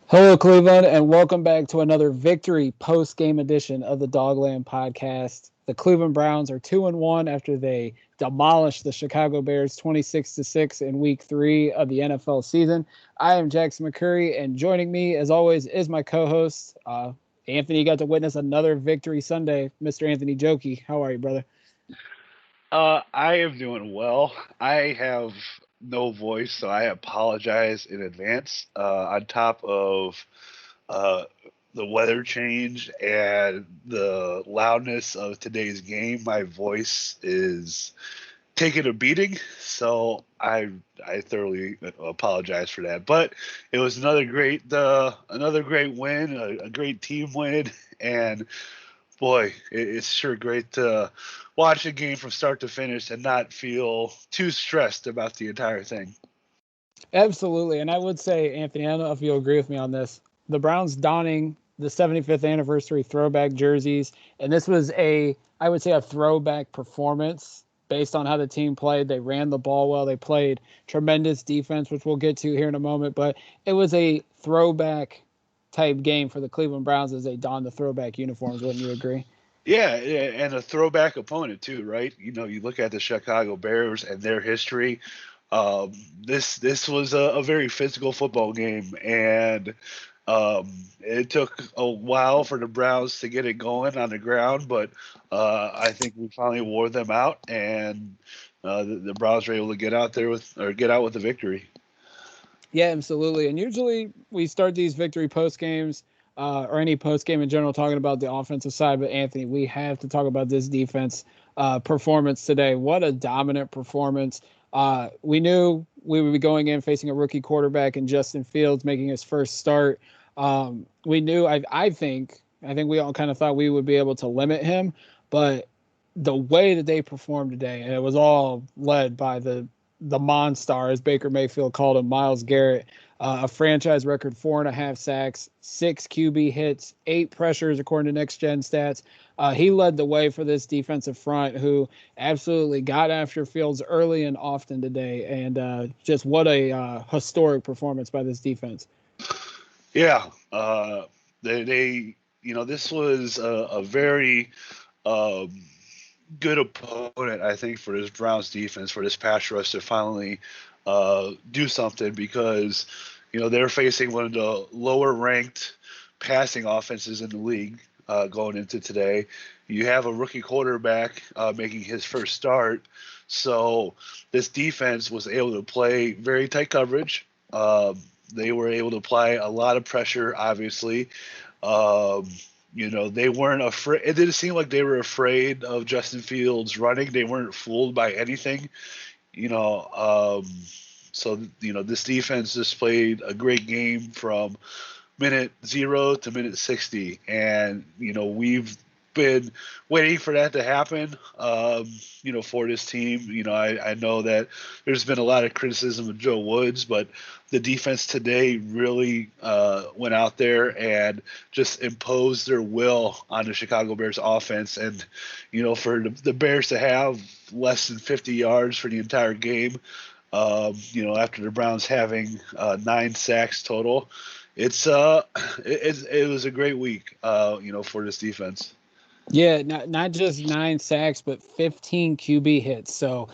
Hello, Cleveland, and welcome back to another victory post-game edition of the Dogland Podcast. The Cleveland Browns are 2-1 after they demolished the Chicago Bears 26-6 in Week 3 of the NFL season. I am Jackson McCurry, and joining me, as always, is my co-host Anthony. Got to witness another victory Sunday, Mr. Anthony Jokey. How are you, brother? I am doing well. I have no voice, so I apologize in advance. On top of uh, the weather change and the loudness of today's game, my voice is taking a beating. So I thoroughly apologize for that. But it was another great win, a great team win, and boy, it's sure great to watch a game from start to finish and not feel too stressed about the entire thing. Absolutely. And I would say, Anthony, I don't know if you'll agree with me on this. The Browns donning the 75th anniversary throwback jerseys. And this was I would say, a throwback performance based on how the team played. They ran the ball well. They played tremendous defense, which we'll get to here in a moment. But it was a throwback type game for the Cleveland Browns as they donned the throwback uniforms. Wouldn't you agree? Yeah, yeah, and a throwback opponent too, right? You know, you look at the Chicago Bears and their history. Um, this was a very physical football game, and it took a while for the Browns to get it going on the ground, but I think we finally wore them out, and the Browns were able to get out with the victory. Yeah, absolutely. And usually we start these victory post games or any post game in general talking about the offensive side. But Anthony, we have to talk about this defense performance today. What a dominant performance. We knew we would be going in facing a rookie quarterback in Justin Fields making his first start. We knew, I think we all kind of thought we would be able to limit him. But the way that they performed today, and it was all led by the Monstar, as Baker Mayfield called him, Myles Garrett, a franchise record 4.5 sacks, 6 QB hits, 8 pressures, according to Next Gen Stats. He led the way for this defensive front, who absolutely got after Fields early and often today. And just what a historic performance by this defense. Yeah, this was a very um, good opponent, I think, for this Browns defense, for this pass rush to finally do something because, they're facing one of the lower ranked passing offenses in the league going into today. You have a rookie quarterback making his first start. So this defense was able to play very tight coverage. They were able to apply a lot of pressure, obviously. Um, they weren't afraid. It didn't seem like they were afraid of Justin Fields running. They weren't fooled by anything. You know, um, this defense just played a great game from minute 0 to minute 60, and we've been waiting for that to happen. For this team, I know that there's been a lot of criticism of Joe Woods, but the defense today really went out there and just imposed their will on the Chicago Bears offense. And for the Bears to have less than 50 yards for the entire game, after the Browns having 9 sacks total, it's it was a great week, for this defense. Yeah, not just 9 sacks, but 15 QB hits. So,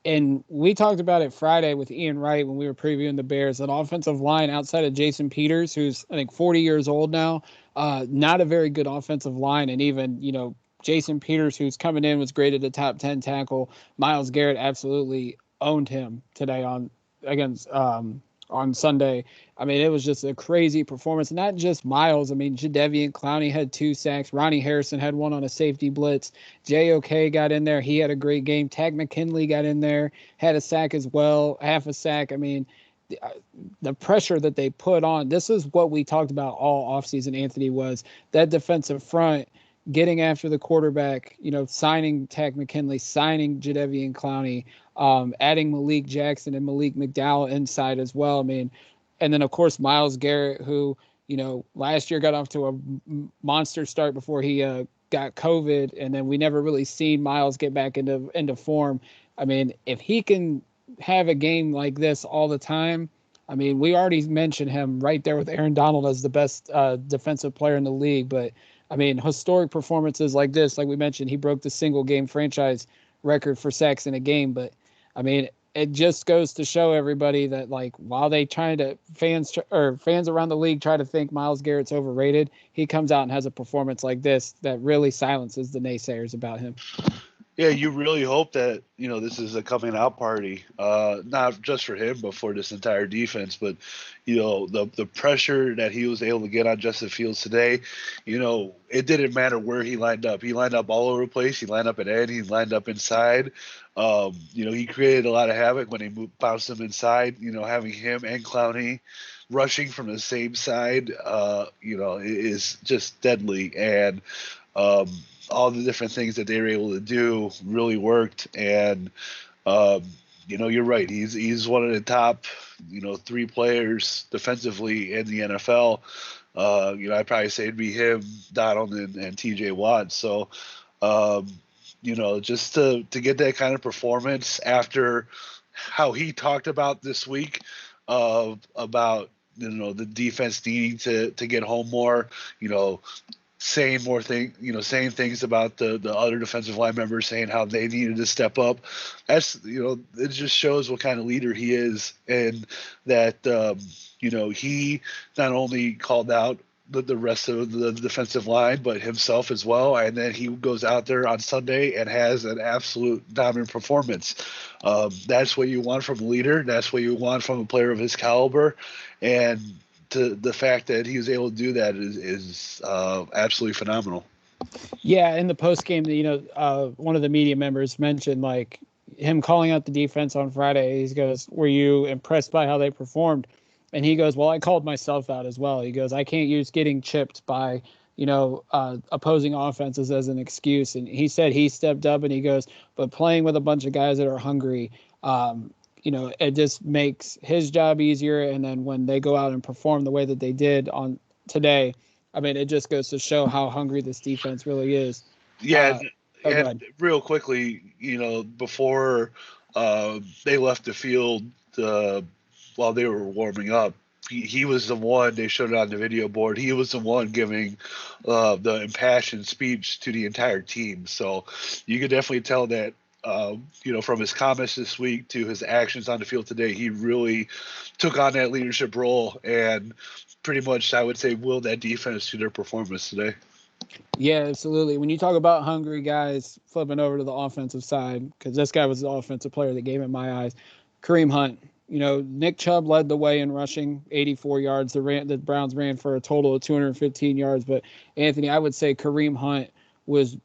and we talked about it Friday with Ian Wright when we were previewing the Bears. An offensive line outside of Jason Peters, who's I think 40 years old now, not a very good offensive line. And even Jason Peters, who's coming in, was graded a top 10 tackle. Myles Garrett absolutely owned him today against on Sunday. I mean, it was just a crazy performance. Not just Myles. I mean, Jadeveon Clowney had 2 sacks. Ronnie Harrison had one on a safety blitz. JOK got in there. He had a great game. Tag McKinley got in there, had a sack as well, half a sack. I mean, the pressure that they put on. This is what we talked about all offseason, Anthony, was that defensive front getting after the quarterback, signing Tag McKinley, signing Jadeveon Clowney, adding Malik Jackson and Malik McDowell inside as well. I mean, and then of course Myles Garrett, who last year got off to a monster start before he got COVID, and then we never really seen Myles get back into form. I mean, if he can have a game like this all the time, I mean, we already mentioned him right there with Aaron Donald as the best defensive player in the league. But I mean, historic performances like this, like we mentioned, he broke the single game franchise record for sacks in a game. But I mean, it just goes to show everybody that like while they trying to fans around the league try to think Myles Garrett's overrated, he comes out and has a performance like this that really silences the naysayers about him. Yeah, you really hope that this is a coming out party, not just for him, but for this entire defense. But the pressure that he was able to get on Justin Fields today, it didn't matter where he lined up. He lined up all over the place. He lined up at end. He lined up inside. He created a lot of havoc when he bounced him inside. Having him and Clowney rushing from the same side, is just deadly. And all the different things that they were able to do really worked. And you're right. He's one of the top, 3 players defensively in the NFL. I'd probably say it'd be him, Donald, and T.J. Watt. So, just to get that kind of performance after how he talked about this week, about the defense needing to get home more, saying more things, saying things about the other defensive line members, saying how they needed to step up. That's, it just shows what kind of leader he is, and that, he not only called out the rest of the defensive line, but himself as well. And then he goes out there on Sunday and has an absolute dominant performance. That's what you want from a leader. That's what you want from a player of his caliber. And the fact that he was able to do that is absolutely phenomenal. Yeah, in the post game, one of the media members mentioned like him calling out the defense on Friday. He goes, "Were you impressed by how they performed?" And he goes, "Well, I called myself out as well." He goes, "I can't use getting chipped by opposing offenses as an excuse." And he said he stepped up, and he goes, "But playing with a bunch of guys that are hungry." It just makes his job easier. And then when they go out and perform the way that they did on today, I mean, it just goes to show how hungry this defense really is. Yeah. And real quickly, before they left the field while they were warming up, he was the one, they showed it on the video board, he was the one giving the impassioned speech to the entire team. So you could definitely tell that from his comments this week to his actions on the field today, he really took on that leadership role and pretty much, I would say, willed that defense to their performance today. Yeah, absolutely. When you talk about hungry guys, flipping over to the offensive side, because this guy was the offensive player of the game in my eyes, Kareem Hunt. Nick Chubb led the way in rushing, 84 yards. The Browns ran for a total of 215 yards. But Anthony, I would say Kareem Hunt was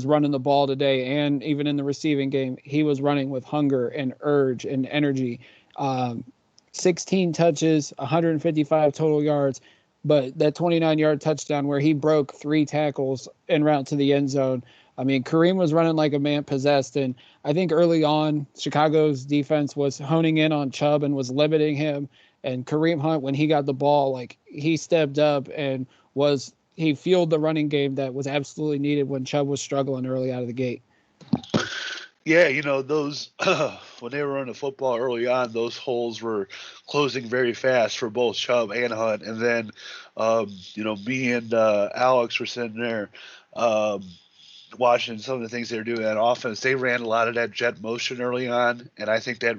running the ball today, and even in the receiving game, he was running with hunger and urge and energy. 16 touches, 155 total yards, but that 29-yard touchdown where he broke 3 tackles en route to the end zone. I mean, Kareem was running like a man possessed, and I think early on, Chicago's defense was honing in on Chubb and was limiting him. And Kareem Hunt, when he got the ball, like he stepped up and he fueled the running game that was absolutely needed when Chubb was struggling early out of the gate. Yeah, those when they were running the football early on, those holes were closing very fast for both Chubb and Hunt. And then, me and Alex were sitting there watching some of the things they were doing on offense. They ran a lot of that jet motion early on, and I think that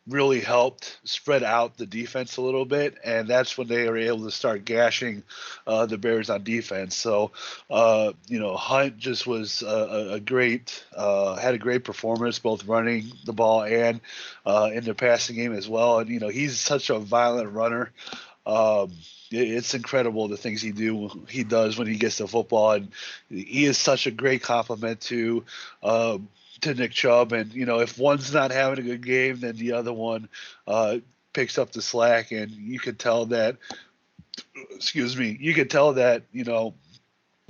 really helped spread out the defense a little bit, and that's when they were able to start gashing the Bears on defense. So, Hunt just was had a great performance, both running the ball and in the passing game as well. And he's such a violent runner. It's incredible the things he does when he gets the football, and he is such a great compliment to Nick Chubb. And if one's not having a good game, then the other one picks up the slack, and you could tell that.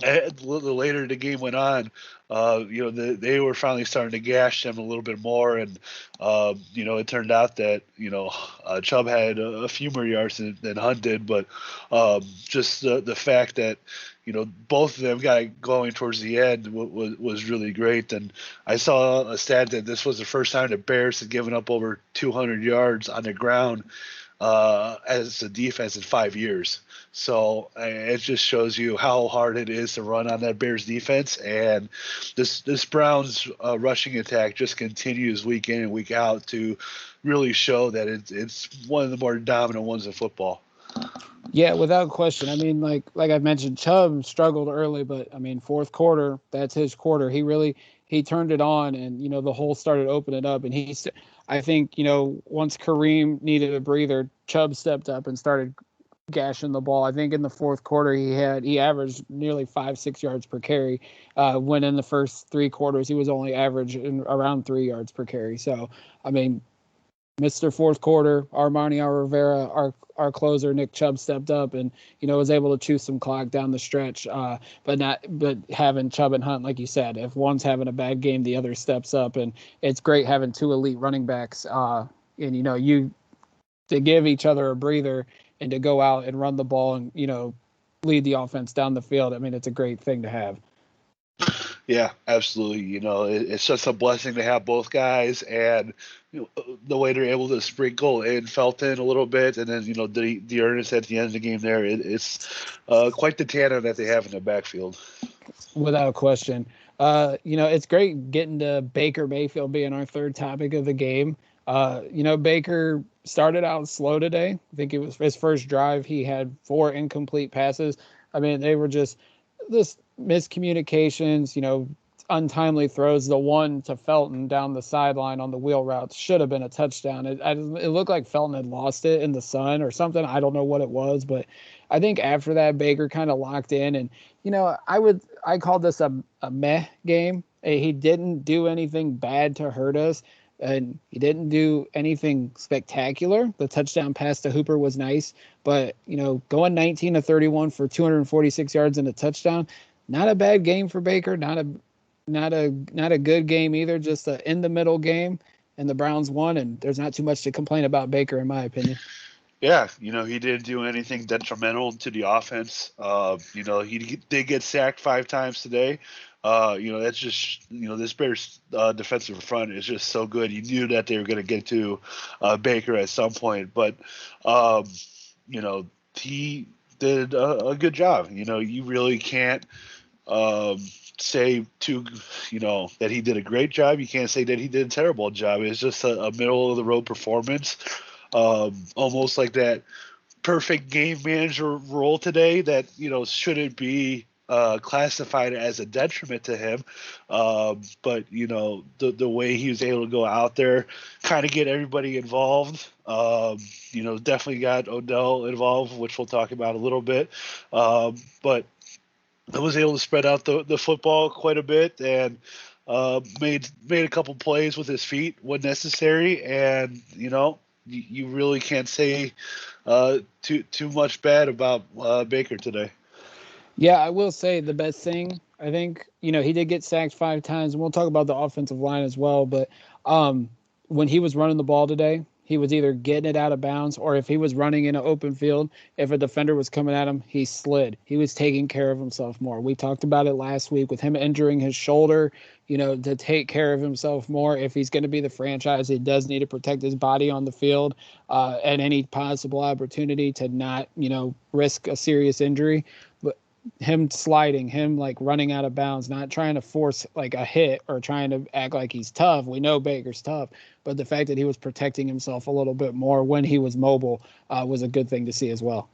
The later the game went on, they were finally starting to gash them a little bit more, and it turned out that Chubb had a few more yards than Hunt did, but just the fact that both of them got going towards the end was really great. And I saw a stat that this was the first time the Bears had given up over 200 yards on the ground as a defense in 5 years. So it just shows you how hard it is to run on that Bears defense. And this Browns rushing attack just continues week in and week out to really show that it's one of the more dominant ones in football. Yeah, without question. I mean, like I mentioned, Chubb struggled early, but I mean, fourth quarter, that's his quarter. He turned it on, and the hole started opening up. And I think once Kareem needed a breather, Chubb stepped up and started gashing the ball. I think in the fourth quarter he averaged nearly 5-6 yards per carry. When in the first three quarters he was only averaging around 3 yards per carry. So I mean, Mr. Fourth Quarter, Armani Rivera, our closer Nick Chubb stepped up and was able to chew some clock down the stretch. But having Chubb and Hunt, like you said, if one's having a bad game, the other steps up, and it's great having two elite running backs. And you to give each other a breather and to go out and run the ball and lead the offense down the field. I mean, it's a great thing to have. Yeah, absolutely. It's just a blessing to have both guys, and the way they're able to sprinkle in Felton a little bit, and then the Ernest at the end of the game there. It's quite the tandem that they have in the backfield. Without question. It's great getting to Baker Mayfield being our third topic of the game. Baker started out slow today. I think it was his first drive. He had 4 incomplete passes. I mean, they were just this miscommunications, untimely throws. The one to Felton down the sideline on the wheel route should have been a touchdown. It looked like Felton had lost it in the sun or something. I don't know what it was, but I think after that, Baker kind of locked in. And, I called this a meh game. He didn't do anything bad to hurt us, and he didn't do anything spectacular. The touchdown pass to Hooper was nice, but going 19 to 31 for 246 yards and a touchdown, not a bad game for Baker. Not a good game either. Just a in the middle game, and the Browns won. And there's not too much to complain about Baker, in my opinion. Yeah, he didn't do anything detrimental to the offense. He did get sacked 5 times today. That's just, this Bears defensive front is just so good. You knew that they were going to get to Baker at some point, but, he did a good job. You really can't say that he did a great job. You can't say that he did a terrible job. It's just a middle of the road performance. Almost like that perfect game manager role today that shouldn't be classified as a detriment to him, but the way he was able to go out there, kind of get everybody involved. Definitely got Odell involved, which we'll talk about a little bit, but I was able to spread out the football quite a bit and made a couple plays with his feet when necessary, and you really can't say too much bad about Baker today. Yeah, I will say the best thing, I think, he did get sacked 5 times, and we'll talk about the offensive line as well, but when he was running the ball today, he was either getting it out of bounds, or if he was running in an open field, if a defender was coming at him, he slid. He was taking care of himself more. We talked about it last week with him injuring his shoulder, to take care of himself more. If he's going to be the franchise, he does need to protect his body on the field at any possible opportunity to not, risk a serious injury. But him sliding, him like running out of bounds, not trying to force like a hit or trying to act like he's tough. We know Baker's tough, but the fact that he was protecting himself a little bit more when he was mobile was a good thing to see as well.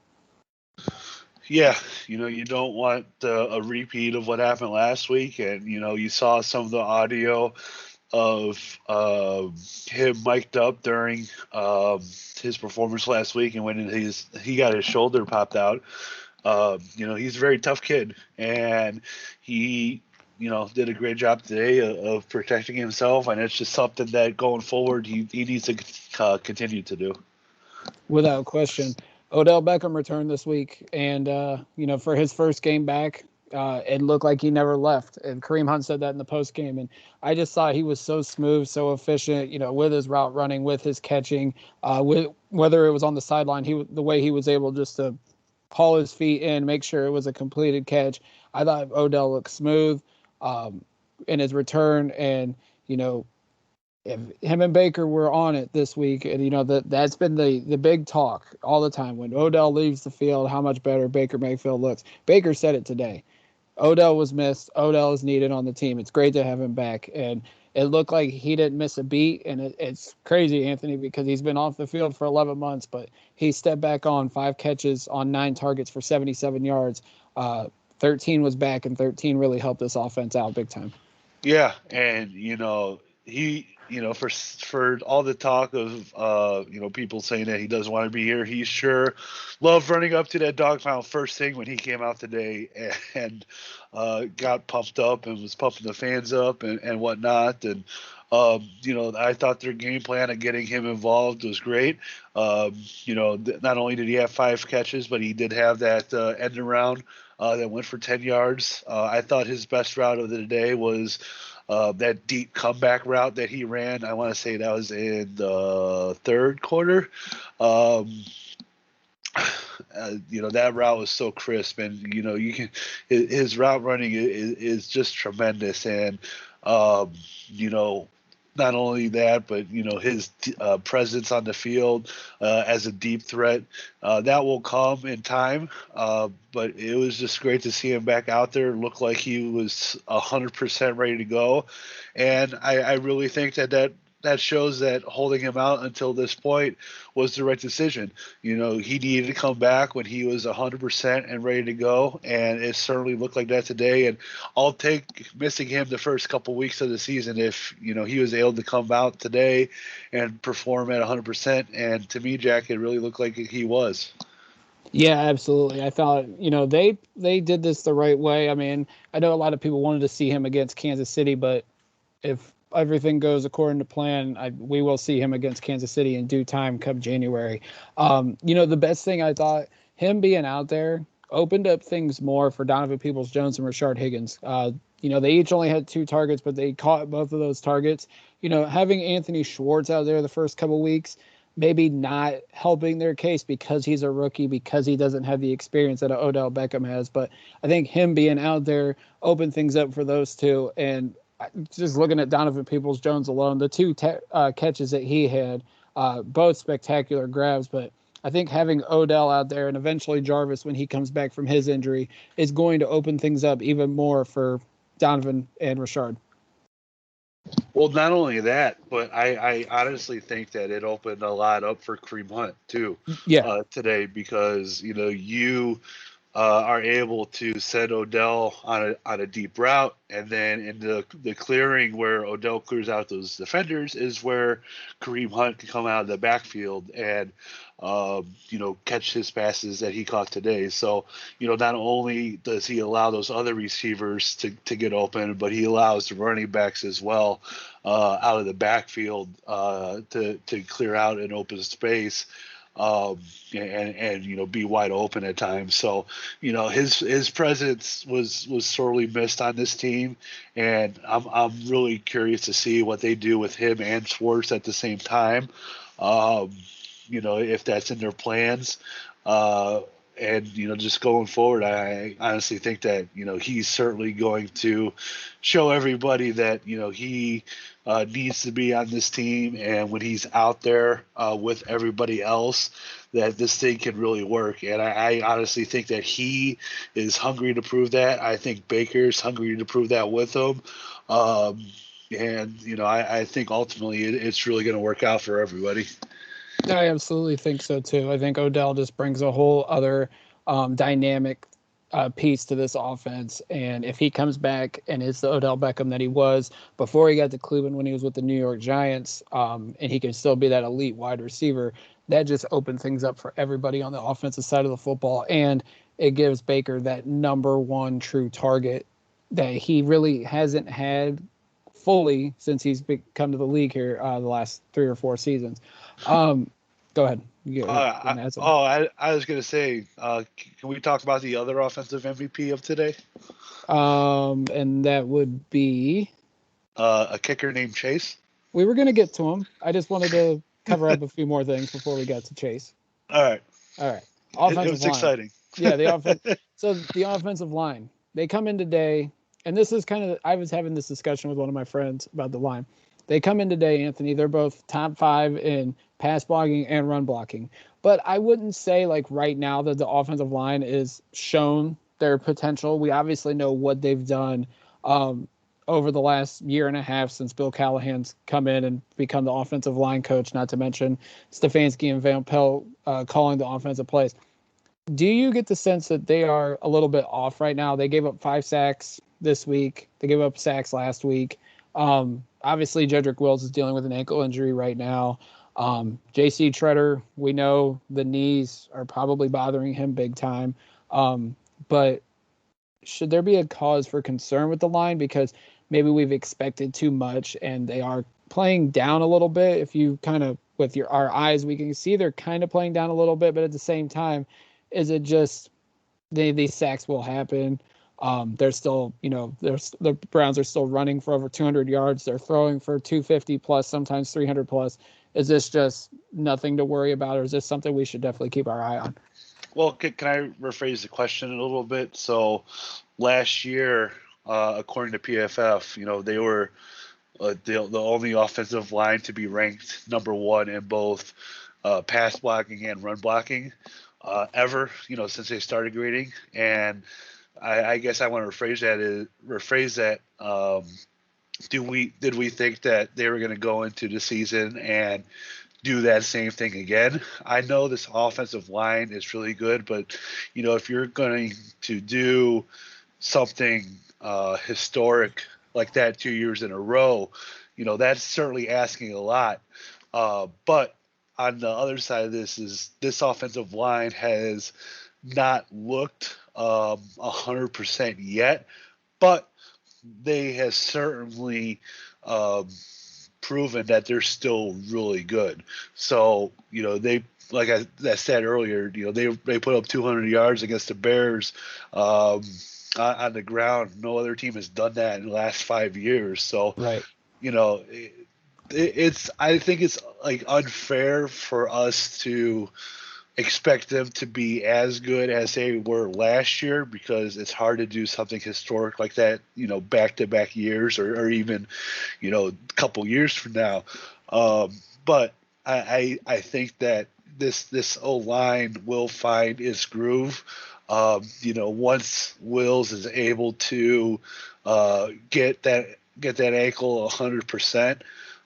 Yeah, you don't want a repeat of what happened last week, and you saw some of the audio of him mic'd up during his performance last week, and when he got his shoulder popped out. He's a very tough kid, and he, did a great job today of protecting himself, and it's just something that going forward he needs to continue to do. Without question. Odell Beckham returned this week, and, for his first game back, it looked like he never left. And Kareem Hunt said that in the post game, and I just thought he was so smooth, so efficient, with his route running, with his catching, with whether it was on the sideline, the way he was able just to haul his feet in, make sure it was a completed catch. I thought Odell looked smooth in his return, and if him and Baker were on it this week, and that's been the big talk all the time. When Odell leaves the field, how much better Baker Mayfield looks. Baker said it today. Odell was missed. Odell is needed on the team. It's great to have him back. And it looked like he didn't miss a beat. And it's crazy, Anthony, because he's been off the field for 11 months, but he stepped back on 5 catches on 9 targets for 77 yards. 13 was back, and 13 really helped this offense out big time. Yeah, and he for all the talk of people saying that he doesn't want to be here, he sure loved running up to that dog pound first thing when he came out today and got pumped up and was pumping the fans up and whatnot. And I thought their game plan of getting him involved was great. Not only did he have 5 catches, but he did have that end around that went for 10 yards. I thought his best route of the day was that deep comeback route that he ran. I want to say that was in the third quarter. That route was so crisp, and his route running is just tremendous. And not only that, but his presence on the field as a deep threat, that will come in time. But it was just great to see him back out there. Looked like he was 100% ready to go, and I really think that shows that holding him out until this point was the right decision. He needed to come back when he was 100% and ready to go, and it certainly looked like that today. And I'll take missing him the first couple weeks of the season if he was able to come out today and perform at 100%. And to me, Jack, it really looked like he was. Yeah, absolutely. I thought, they did this the right way. I mean, I know a lot of people wanted to see him against Kansas City, but if everything goes according to plan, we will see him against Kansas City in due time come January. The best thing I thought, him being out there opened up things more for Donovan Peoples-Jones and Rashard Higgins. They each only had 2 targets, but they caught both of those targets. Having Anthony Schwartz out there the first couple weeks, maybe not helping their case because he's a rookie, because he doesn't have the experience that Odell Beckham has. But I think him being out there opened things up for those two. And just looking at Donovan Peoples-Jones alone, the 2 catches that he had, both spectacular grabs. But I think having Odell out there and eventually Jarvis when he comes back from his injury is going to open things up even more for Donovan and Rashard. Well, not only that, but I honestly think that it opened a lot up for Kareem Hunt too. Yeah. Today, because you are able to send Odell on a deep route, and then in the clearing where Odell clears out those defenders is where Kareem Hunt can come out of the backfield and catch his passes that he caught today. So not only does he allow those other receivers to get open, but he allows the running backs as well out of the backfield to clear out an open space. And be wide open at times. So his presence was sorely missed on this team, and I'm really curious to see what they do with him and Schwartz at the same time. If that's in their plans. And just going forward, I honestly think that he's certainly going to show everybody that he needs to be on this team, and when he's out there with everybody else, that this thing can really work. And I honestly think that he is hungry to prove that. I think Baker's hungry to prove that with him. And I think ultimately it's really going to work out for everybody. I absolutely think so too. I think Odell just brings a whole other dynamic piece to this offense. And if he comes back and is the Odell Beckham that he was before he got to Cleveland when he was with the New York Giants, and he can still be that elite wide receiver, that just opens things up for everybody on the offensive side of the football. And it gives Baker that number 1 true target that he really hasn't had fully since he's come to the league here the last 3 or 4 seasons. Go ahead. I was going to say, can we talk about the other offensive MVP of today? And that would be a kicker named Chase. We were going to get to him. I just wanted to cover up a few more things before we got to Chase. All right. Offensive it was line. Exciting. Yeah, the offense. So the offensive line, they come in today, and this is I was having this discussion with one of my friends about the line. They come in today, Anthony. They're both top 5 in pass blocking and run blocking. But I wouldn't say like right now that the offensive line is shown their potential. We obviously know what they've done over the last year and a half since Bill Callahan's come in and become the offensive line coach, not to mention Stefanski and Van Pelt calling the offensive plays. Do you get the sense that they are a little bit off right now? They gave up 5 sacks this week. They gave up sacks last week. Obviously, Jedrick Wills is dealing with an ankle injury right now. J.C. Treader, we know the knees are probably bothering him big time. But should there be a cause for concern with the line? Because maybe we've expected too much and they are playing down a little bit. If you kind of, with our eyes, we can see they're kind of playing down a little bit, but at the same time, is it just these sacks will happen? They're still, the Browns are still running for over 200 yards. They're throwing for 250 plus, sometimes 300 plus. Is this just nothing to worry about, or is this something we should definitely keep our eye on? Well, can I rephrase the question a little bit? So last year, according to PFF, they were the only offensive line to be ranked number 1 in both pass blocking and run blocking ever, since they started grading. And I guess I want to rephrase that. Did we think that they were going to go into the season and do that same thing again? I know this offensive line is really good, but if you're going to do something historic like that 2 years in a row, that's certainly asking a lot. But on the other side of this offensive line has not looked 100% yet, but they have certainly proven that they're still really good. So, they, like I said earlier, they put up 200 yards against the Bears on the ground. No other team has done that in the last 5 years. So, right. I think it's like unfair for us to expect them to be as good as they were last year, because it's hard to do something historic like that, back-to-back years or even, a couple years from now. But I think that this O-line will find its groove. Once Wills is able to get that ankle 100%,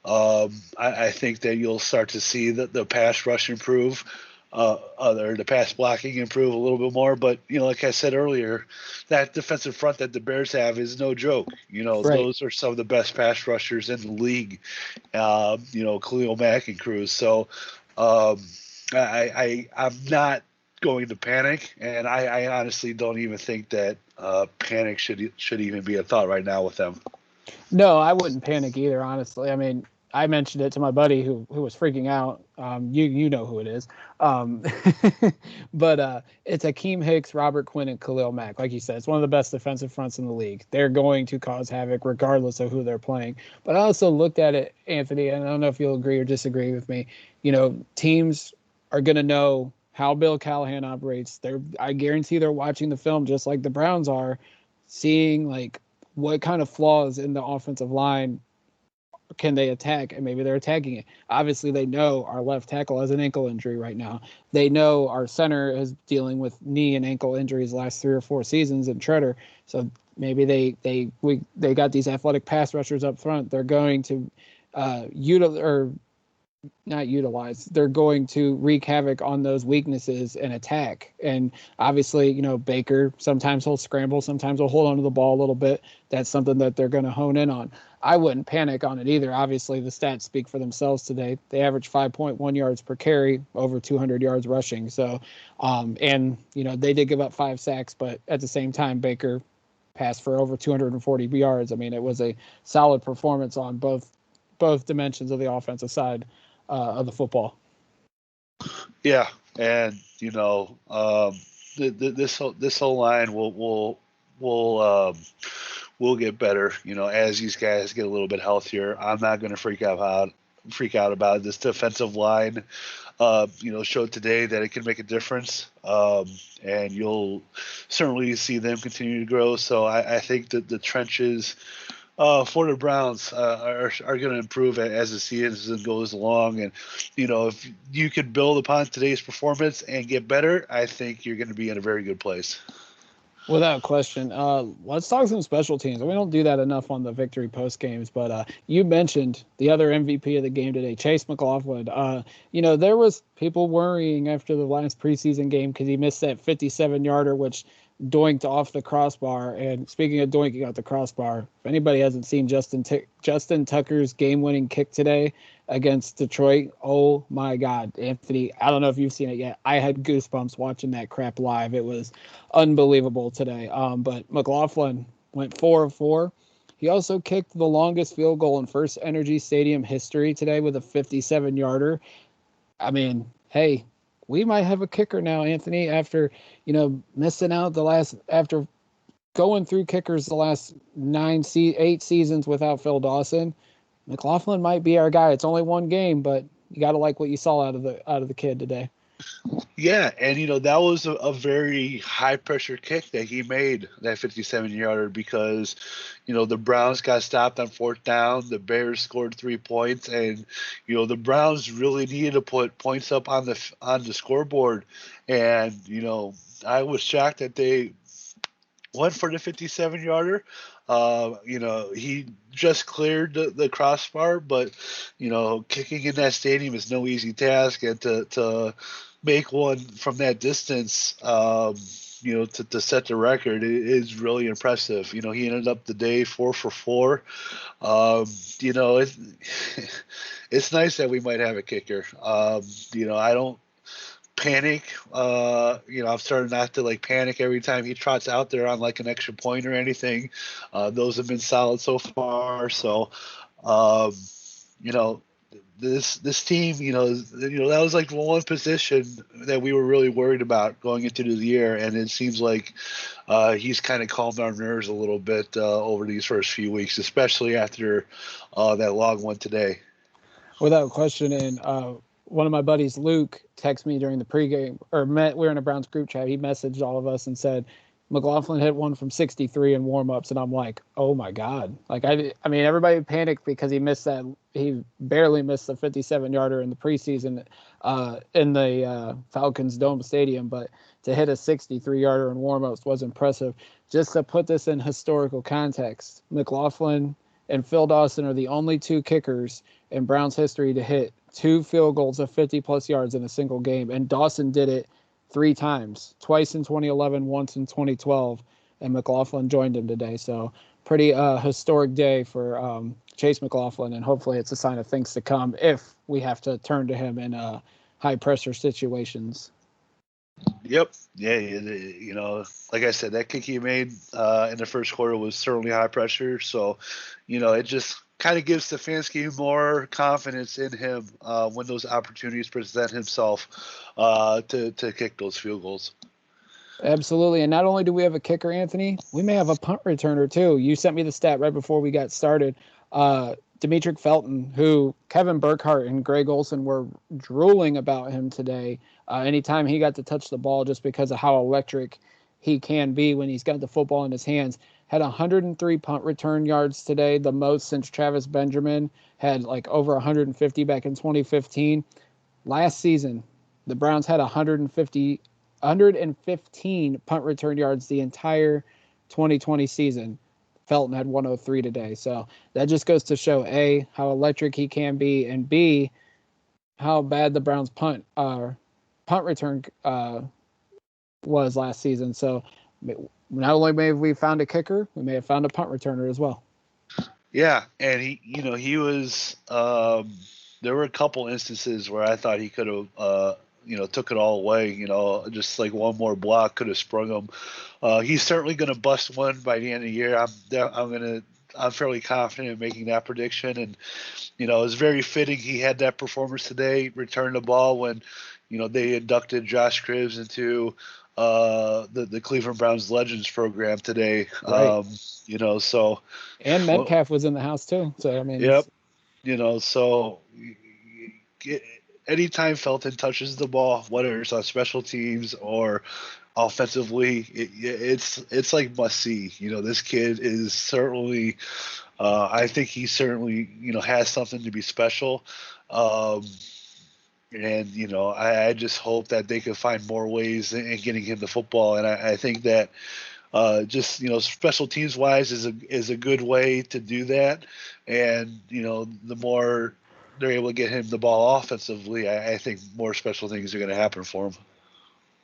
I think that you'll start to see the pass rush improve. Or the pass blocking improve a little bit more. But, like I said earlier, that defensive front that the Bears have is no joke. Right. Those are some of the best pass rushers in the league, Khalil Mack and Cruz. So I'm not going to panic, and I honestly don't even think that panic should even be a thought right now with them. No, I wouldn't panic either, honestly. I mean, I mentioned it to my buddy who was freaking out. You know who it is. But it's Akeem Hicks, Robert Quinn, and Khalil Mack. Like you said, it's one of the best defensive fronts in the league. They're going to cause havoc regardless of who they're playing. But I also looked at it, Anthony, and I don't know if you'll agree or disagree with me. Teams are going to know how Bill Callahan operates. I guarantee they're watching the film just like the Browns are, seeing like what kind of flaws in the offensive line can they attack, and maybe they're attacking it. Obviously, they know our left tackle has an ankle injury right now. They know our center is dealing with knee and ankle injuries the last 3 or 4 seasons in Treader. So maybe they got these athletic pass rushers up front. They're going to they're going to wreak havoc on those weaknesses and attack. And obviously, Baker, sometimes he'll scramble, sometimes he'll hold onto the ball a little bit. That's something that they're going to hone in on. I wouldn't panic on it either. Obviously, the stats speak for themselves today. They averaged 5.1 yards per carry, over 200 yards rushing. So, they did give up 5 sacks, but at the same time, Baker passed for over 240 yards. I mean, it was a solid performance on both dimensions of the offensive side of the football. Yeah, and this whole line will get better. As these guys get a little bit healthier. I'm not going to freak out about it. This defensive line, showed today that it can make a difference, and you'll certainly see them continue to grow. So I think that the trenches for the Browns are going to improve as the season goes along. And, if you could build upon today's performance and get better, I think you're going to be in a very good place. Without question. Let's talk some special teams. We don't do that enough on the victory post games, but you mentioned the other MVP of the game today, Chase McLaughlin. There was people worrying after the last preseason game because he missed that 57-yarder, which doinked off the crossbar. And speaking of doinking off the crossbar, if anybody hasn't seen Justin Tucker's game-winning kick today against Detroit, oh my God, Anthony, I don't know if you've seen it yet. I had goosebumps watching that crap live. It was unbelievable today. But McLaughlin went 4 of 4. He also kicked the longest field goal in First Energy Stadium history today with a 57-yarder. I mean, hey, we might have a kicker now, Anthony, after, missing out after going through kickers the last 8 seasons without Phil Dawson. McLaughlin might be our guy. It's only one game, but you got to like what you saw out of the kid today. Yeah, and that was a very high pressure kick that he made, that 57-yarder, because the Browns got stopped on 4th down. The Bears scored 3 points, and the Browns really needed to put points up on the scoreboard. And I was shocked that they went for the 57-yarder. He just cleared the crossbar, but kicking in that stadium is no easy task, and to make one from that distance, to set the record is really impressive. He ended up the day 4 for 4. It's nice that we might have a kicker. I don't panic. I'm starting not to panic every time he trots out there on an extra point or anything. Those have been solid so far. So, this team, that was the one position that we were really worried about going into the year, and it seems like he's kind of calmed our nerves a little bit over these first few weeks, especially after that long one today. Without question, and one of my buddies, Luke, texted me during the pregame, we were in a Browns group chat. He messaged all of us and said, McLaughlin hit one from 63 in warmups, and I'm like, oh my God. I mean, everybody panicked because he barely missed the 57-yarder in the preseason in the Falcons Dome Stadium, but to hit a 63-yarder in warmups was impressive. Just to put this in historical context, McLaughlin and Phil Dawson are the only 2 kickers in Browns history to hit 2 field goals of 50-plus yards in a single game, and Dawson did it 3 times, twice in 2011, once in 2012, and McLaughlin joined him today. So pretty historic day for Chase McLaughlin, and hopefully it's a sign of things to come if we have to turn to him in high-pressure situations. Yep. Yeah, like I said, that kick he made in the first quarter was certainly high pressure. So, it just kind of gives Stefanski more confidence in him when those opportunities present himself to kick those field goals. Absolutely. And not only do we have a kicker, Anthony, we may have a punt returner too. You sent me the stat right before we got started. Demetric Felton, who Kevin Burkhardt and Greg Olsen were drooling about him today. Anytime he got to touch the ball, just because of how electric he can be when he's got the football in his hands, had 103 punt return yards today, the most since Travis Benjamin had over 150 back in 2015. Last season, the Browns had 115 punt return yards the entire 2020 season. Felton had 103 today. So that just goes to show, A, how electric he can be, and B, how bad the Browns punt return was last season. So not only may have we found a kicker, we may have found a punt returner as well. Yeah, and he was there were a couple instances where I thought he could have took it all away. Just one more block could have sprung him. He's certainly going to bust one by the end of the year. I'm fairly confident in making that prediction. And it's very fitting he had that performance today, returned the ball when they inducted Josh Cribbs into the Cleveland Browns Legends program today. Right. So and Metcalf was in the house too. So I mean, yep. So anytime Felton touches the ball, whether it's on special teams or offensively, it's must see. This kid is certainly I think he certainly, has something to be special. Um, and I just hope that they can find more ways in getting him the football. And I think that just special teams wise is a good way to do that. And the more they're able to get him the ball offensively, I think more special things are going to happen for him.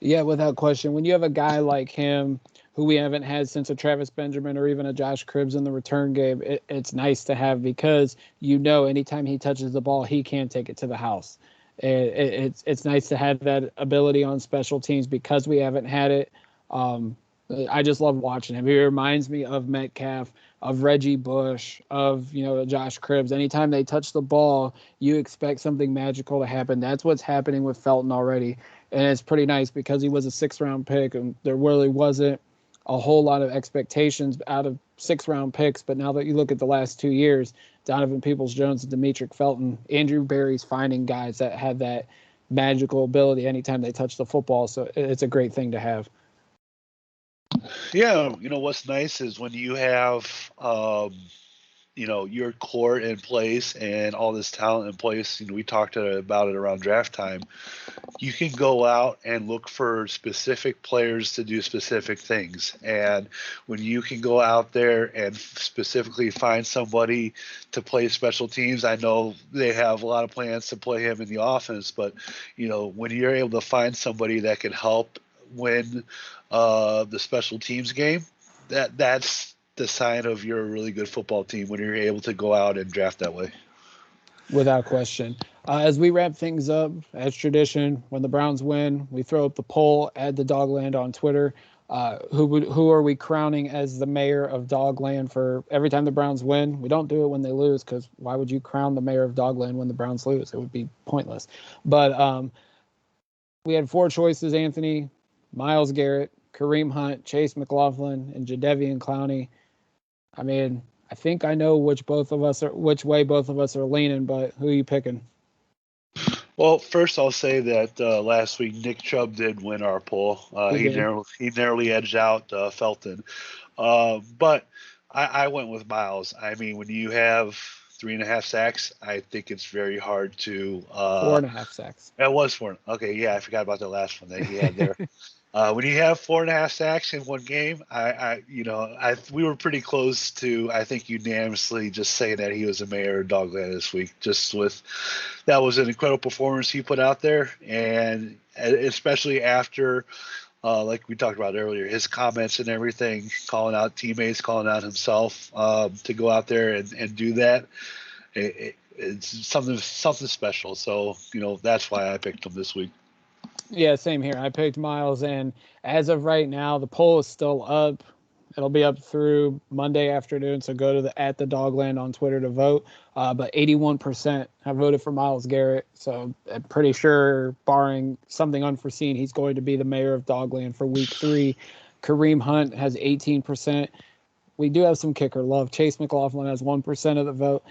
Yeah, without question. When you have a guy like him who we haven't had since a Travis Benjamin or even a Josh Cribbs in the return game, it's nice to have because anytime he touches the ball, he can take it to the house. It's nice to have that ability on special teams because we haven't had it. I just love watching him. He reminds me of Metcalf, of Reggie Bush, of Josh Cribbs. Anytime they touch the ball, you expect something magical to happen. That's what's happening with Felton already, and it's pretty nice because he was a 6th-round pick, and there really wasn't a whole lot of expectations out of 6th-round picks. But now that you look at the last 2 years, Donovan Peoples-Jones and Demetric Felton, Andrew Berry's finding guys that have that magical ability anytime they touch the football. So it's a great thing to have. Yeah, what's nice is when you have your core in place and all this talent in place. We talked about it around draft time. You can go out and look for specific players to do specific things. And when you can go out there and specifically find somebody to play special teams, I know they have a lot of plans to play him in the offense, but when you're able to find somebody that can help win the special teams game, that's the sign of you're a really good football team when you're able to go out and draft that way. Without question. As we wrap things up, as tradition, when the Browns win, we throw up the poll, add the Dogland on Twitter. Who are we crowning as the mayor of Dogland for every time the Browns win? We don't do it when they lose because why would you crown the mayor of Dogland when the Browns lose? It would be pointless. But we had 4 choices, Anthony: Myles Garrett, Kareem Hunt, Chase McLaughlin, and Jadeveon Clowney. I mean, I think I know which way both of us are leaning, but who are you picking? Well, first I'll say that last week Nick Chubb did win our poll. He narrowly edged out Felton, but I went with Myles. I mean, when you have 3.5 sacks, I think it's very hard to 4.5 sacks. It was 4. Okay, yeah, I forgot about the last one that he had there. When you have 4.5 sacks in one game, we were pretty close to, I think, unanimously just saying that he was a mayor of Dogland this week. That was an incredible performance he put out there, and especially after, like we talked about earlier, his comments and everything, calling out teammates, calling out himself, to go out there and do that. It's something special. So that's why I picked him this week. Yeah, same here. I picked Myles, and as of right now, the poll is still up. It'll be up through Monday afternoon, so go to the @Dogland on Twitter to vote. But 81% have voted for Myles Garrett, so I'm pretty sure, barring something unforeseen, he's going to be the mayor of Dogland for Week 3. Kareem Hunt has 18%. We do have some kicker love. Chase McLaughlin has 1% of the vote.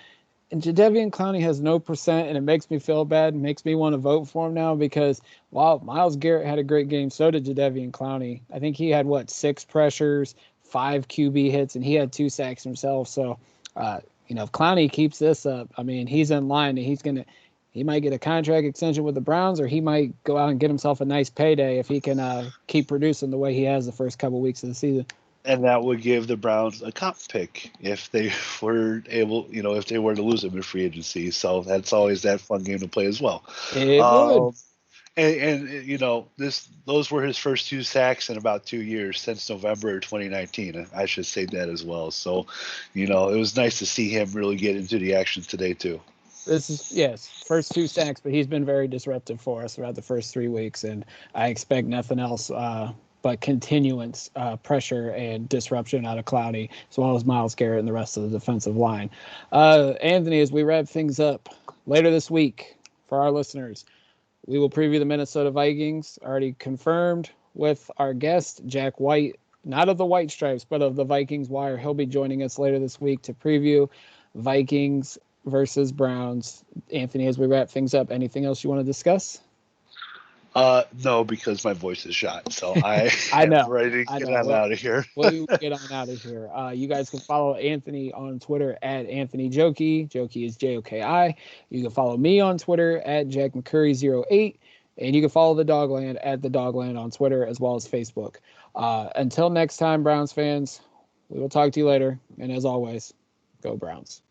And Jadeveon Clowney has no percent, and it makes me feel bad and makes me want to vote for him now because while Myles Garrett had a great game, so did Jadeveon Clowney. I think he had, 6 pressures, 5 QB hits, and he had 2 sacks himself. So, if Clowney keeps this up, I mean, he's in line, and he might get a contract extension with the Browns, or he might go out and get himself a nice payday if he can keep producing the way he has the first couple weeks of the season. And that would give the Browns a comp pick if they were able, if they were to lose him in free agency. So that's always that fun game to play as well. It would. And those were his first 2 sacks in about 2 years since November 2019. I should say that as well. So, it was nice to see him really get into the action today too. This is, first 2 sacks, but he's been very disruptive for us throughout the first 3 weeks, and I expect nothing else but continuance, pressure, and disruption out of Clowney, as well as Myles Garrett and the rest of the defensive line. Anthony, as we wrap things up, later this week, for our listeners, we will preview the Minnesota Vikings, already confirmed with our guest, Jack White, not of the White Stripes, but of the Vikings Wire. He'll be joining us later this week to preview Vikings versus Browns. Anthony, as we wrap things up, anything else you want to discuss? No, because my voice is shot. So I I am know. ready to I get know. on out of here. We'll get on out of here. You guys can follow Anthony on Twitter at Anthony Joki. Joki is Joki. You can follow me on Twitter at Jack McCurry08. And you can follow the Dogland at the Dogland on Twitter as well as Facebook. Until next time, Browns fans, we will talk to you later. And as always, go Browns.